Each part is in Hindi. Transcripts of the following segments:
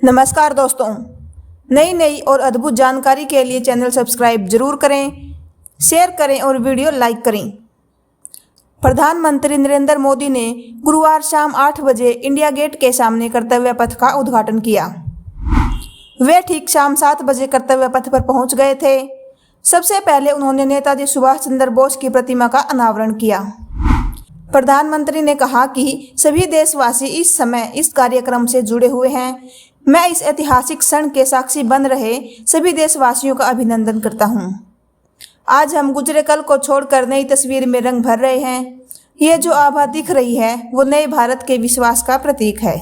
नमस्कार दोस्तों, नई और अद्भुत जानकारी के लिए चैनल सब्सक्राइब जरूर करें, शेयर करें और वीडियो लाइक करें। प्रधानमंत्री नरेंद्र मोदी ने गुरुवार शाम 8 बजे इंडिया गेट के सामने कर्तव्य पथ का उद्घाटन किया। वे ठीक शाम 7 बजे कर्तव्य पथ पर पहुंच गए थे। सबसे पहले उन्होंने नेताजी सुभाष चंद्र बोस की प्रतिमा का अनावरण किया। प्रधानमंत्री ने कहा कि सभी देशवासी इस समय इस कार्यक्रम से जुड़े हुए हैं। मैं इस ऐतिहासिक क्षण के साक्षी बन रहे सभी देशवासियों का अभिनंदन करता हूं। आज हम गुजरे कल को छोड़कर नई तस्वीर में रंग भर रहे हैं। ये जो आभा दिख रही है वो नए भारत के विश्वास का प्रतीक है।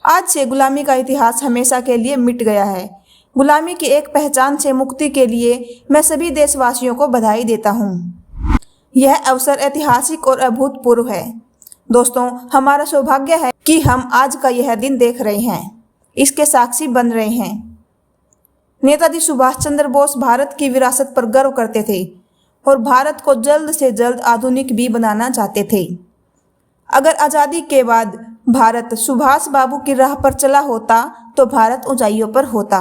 आज से गुलामी का इतिहास हमेशा के लिए मिट गया है। गुलामी की एक पहचान से मुक्ति के लिए मैं सभी देशवासियों को बधाई देता हूं। यह अवसर ऐतिहासिक और अभूतपूर्व है। दोस्तों, हमारा सौभाग्य है कि हम आज का यह दिन देख रहे हैं, इसके साक्षी बन रहे हैं। नेताजी सुभाष चंद्र बोस भारत की विरासत पर गर्व करते थे और भारत को जल्द से जल्द आधुनिक भी बनाना चाहते थे। अगर आज़ादी के बाद भारत सुभाष बाबू की राह पर चला होता तो भारत ऊंचाइयों पर होता।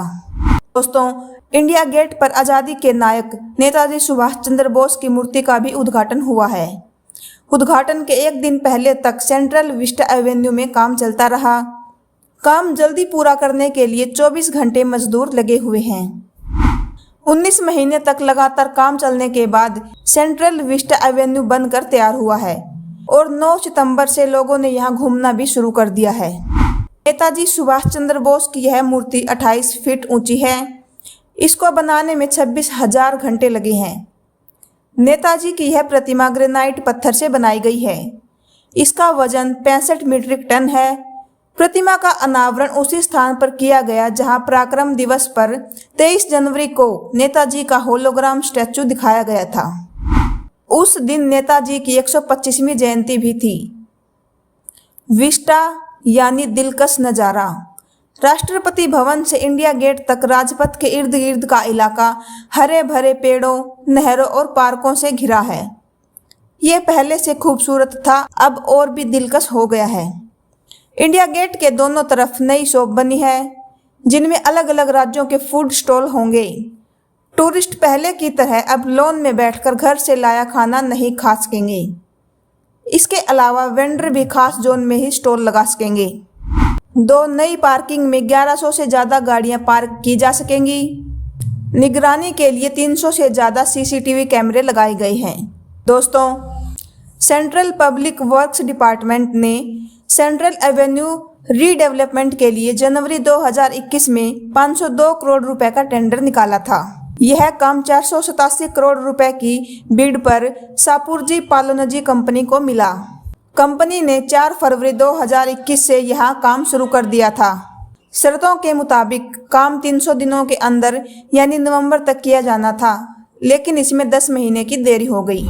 दोस्तों, इंडिया गेट पर आज़ादी के नायक नेताजी सुभाष चंद्र बोस की मूर्ति का भी उद्घाटन हुआ है। उद्घाटन के एक दिन पहले तक सेंट्रल विस्टा एवेन्यू में काम चलता रहा। काम जल्दी पूरा करने के लिए 24 घंटे मजदूर लगे हुए हैं। 19 महीने तक लगातार काम चलने के बाद सेंट्रल विस्टा एवेन्यू बनकर तैयार हुआ है और 9 सितंबर से लोगों ने यहां घूमना भी शुरू कर दिया है। नेताजी सुभाष चंद्र बोस की यह मूर्ति 28 फीट ऊंची है। इसको बनाने में 26,000 घंटे लगे हैं। नेताजी की यह प्रतिमा ग्रेनाइट पत्थर से बनाई गई है। इसका वजन 65 मीट्रिक टन है। प्रतिमा का अनावरण उसी स्थान पर किया गया जहां पराक्रम दिवस पर 23 जनवरी को नेताजी का होलोग्राम स्टैचू दिखाया गया था। उस दिन नेताजी की 125वीं जयंती भी थी। विस्टा यानी दिलकश नज़ारा। राष्ट्रपति भवन से इंडिया गेट तक राजपथ के इर्द गिर्द का इलाका हरे भरे पेड़ों, नहरों और पार्कों से घिरा है। ये पहले से खूबसूरत था, अब और भी दिलकश हो गया है। इंडिया गेट के दोनों तरफ नई शॉप बनी है जिनमें अलग अलग राज्यों के फूड स्टॉल होंगे। टूरिस्ट पहले की तरह अब लॉन में बैठकर घर से लाया खाना नहीं खा सकेंगे। इसके अलावा वेंडर भी खास जोन में ही स्टॉल लगा सकेंगे। 2 नई पार्किंग में 1100 से ज़्यादा गाड़ियां पार्क की जा सकेंगी। निगरानी के लिए 300 से ज़्यादा CCTV कैमरे लगाए गए हैं। दोस्तों, सेंट्रल पब्लिक वर्क्स डिपार्टमेंट ने सेंट्रल एवेन्यू रीडेवलपमेंट के लिए जनवरी 2021 में 502 करोड़ रुपए का टेंडर निकाला था। यह काम 487 करोड़ रुपए की बिड पर सापुरजी पालोनजी कंपनी को मिला। कंपनी ने 4 फरवरी 2021 से यहां काम शुरू कर दिया था। शर्तों के मुताबिक काम 300 दिनों के अंदर यानी नवंबर तक किया जाना था, लेकिन इसमें 10 महीने की देरी हो गई।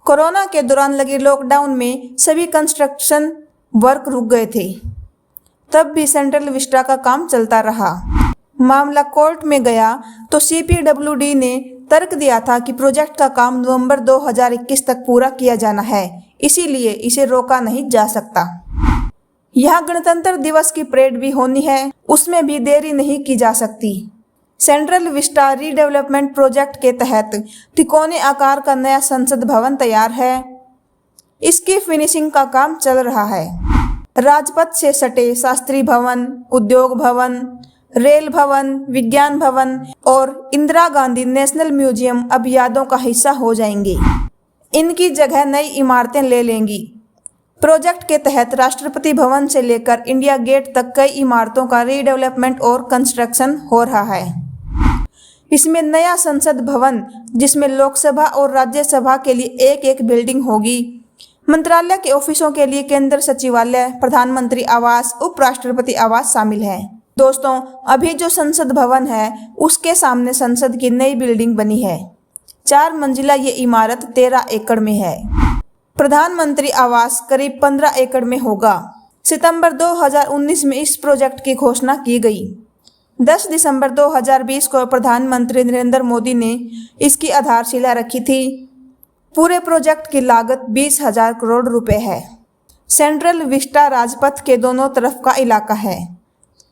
कोरोना के दौरान लगी लॉकडाउन में सभी कंस्ट्रक्शन वर्क रुक गए थे। तब भी सेंट्रल विस्टा का काम चलता रहा। मामला कोर्ट में गया तो CPWD ने तर्क दिया था कि प्रोजेक्ट का काम नवंबर 2021 तक पूरा किया जाना है, इसीलिए इसे रोका नहीं जा सकता। यहाँ गणतंत्र दिवस की परेड भी होनी है, उसमें भी देरी नहीं की जा सकती। सेंट्रल विस्टा रीडेवलपमेंट प्रोजेक्ट के तहत तिकोने आकार का नया संसद भवन तैयार है। इसकी फिनिशिंग का काम चल रहा है। राजपथ से सटे शास्त्री भवन, उद्योग भवन, रेल भवन, विज्ञान भवन और इंदिरा गांधी नेशनल म्यूजियम अब यादों का हिस्सा हो जाएंगे। इनकी जगह नई इमारतें ले लेंगी। प्रोजेक्ट के तहत राष्ट्रपति भवन से लेकर इंडिया गेट तक कई इमारतों का रीडेवलपमेंट और कंस्ट्रक्शन हो रहा है। इसमें नया संसद भवन जिसमें लोकसभा और राज्यसभा के लिए एक बिल्डिंग होगी। मंत्रालय के ऑफिसों के लिए केंद्र सचिवालय, प्रधानमंत्री आवास, उपराष्ट्रपति आवास शामिल है। दोस्तों, अभी जो संसद भवन है उसके सामने संसद की नई बिल्डिंग बनी है। 4 मंजिला ये इमारत 13 एकड़ में है। प्रधानमंत्री आवास करीब 15 एकड़ में होगा। सितंबर 2019 में इस प्रोजेक्ट की घोषणा की गई। 10 दिसंबर 2020 को प्रधानमंत्री नरेंद्र मोदी ने इसकी आधारशिला रखी थी। पूरे प्रोजेक्ट की लागत 20,000 करोड़ रुपए है। सेंट्रल विस्टा राजपथ के दोनों तरफ का इलाका है।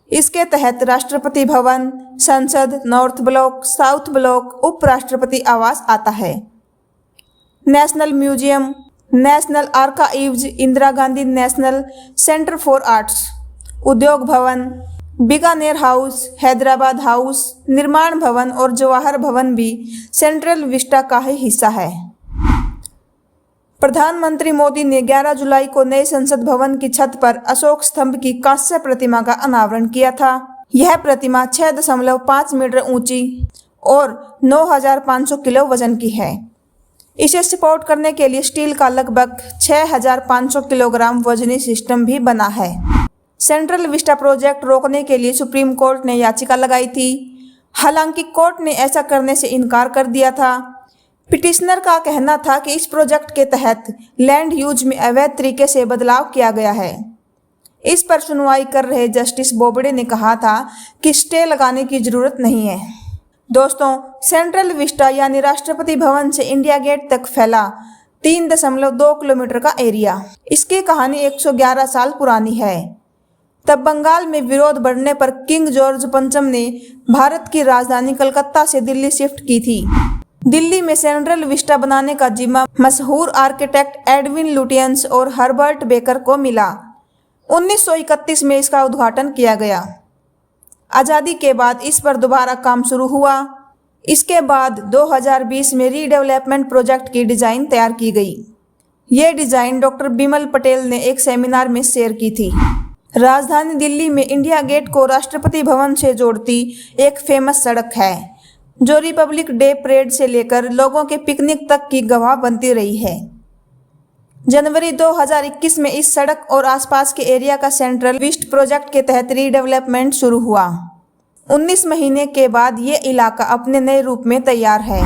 इसके तहत राष्ट्रपति भवन, संसद, नॉर्थ ब्लॉक, साउथ ब्लॉक, उपराष्ट्रपति आवास आता है। National museum, national archives, Indira Gandhi national centre for arts, उद्योग भवन, बीकानेर हाउस, हैदराबाद हाउस, निर्माण भवन और जवाहर भवन भी सेंट्रल विस्टा का ही हिस्सा है। प्रधानमंत्री मोदी ने 11 जुलाई को नए संसद भवन की छत पर अशोक स्तंभ की कांस्य प्रतिमा का अनावरण किया था। यह प्रतिमा 6.5 मीटर ऊंची और 9,500 किलो वजन की है। इसे सपोर्ट करने के लिए स्टील का लगभग 6,500 किलोग्राम वजनी सिस्टम भी बना है। सेंट्रल विस्टा प्रोजेक्ट रोकने के लिए सुप्रीम कोर्ट ने याचिका लगाई थी। हालांकि कोर्ट ने ऐसा करने से इनकार कर दिया था। पिटिशनर का कहना था कि इस प्रोजेक्ट के तहत लैंड यूज में अवैध तरीके से बदलाव किया गया है। इस पर सुनवाई कर रहे जस्टिस बोबडे ने कहा था कि स्टे लगाने की जरूरत नहीं है। दोस्तों, सेंट्रल विस्टा यानी राष्ट्रपति भवन से इंडिया गेट तक फैला 3.2 किलोमीटर का एरिया। इसकी कहानी 111 साल पुरानी है। तब बंगाल में विरोध बढ़ने पर किंग जॉर्ज पंचम ने भारत की राजधानी कलकत्ता से दिल्ली शिफ्ट की थी। दिल्ली में सेंट्रल विस्टा बनाने का जिम्मा मशहूर आर्किटेक्ट एडविन लुटियंस और हर्बर्ट बेकर को मिला। 1931 में इसका उद्घाटन किया गया। आज़ादी के बाद इस पर दोबारा काम शुरू हुआ। इसके बाद 2020 में रीडेवलपमेंट प्रोजेक्ट की डिज़ाइन तैयार की गई। ये डिज़ाइन डॉक्टर बिमल पटेल ने एक सेमिनार में शेयर की थी। राजधानी दिल्ली में इंडिया गेट को राष्ट्रपति भवन से जोड़ती एक फेमस सड़क है, जो रिपब्लिक डे परेड से लेकर लोगों के पिकनिक तक की गवाह बनती रही है। जनवरी 2021 में इस सड़क और आसपास के एरिया का सेंट्रल विस्ट प्रोजेक्ट के तहत रीडेवलपमेंट शुरू हुआ। 19 महीने के बाद ये इलाका अपने नए रूप में तैयार है।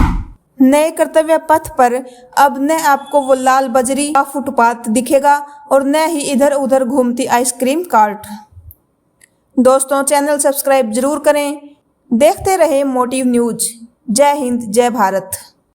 नए कर्तव्य पथ पर अब न आपको वो लाल बजरी का फुटपाथ दिखेगा और न ही इधर उधर घूमती आइसक्रीम कार्ट। दोस्तों, चैनल सब्सक्राइब जरूर करें। देखते रहे मोटिव न्यूज। जय हिंद, जय भारत।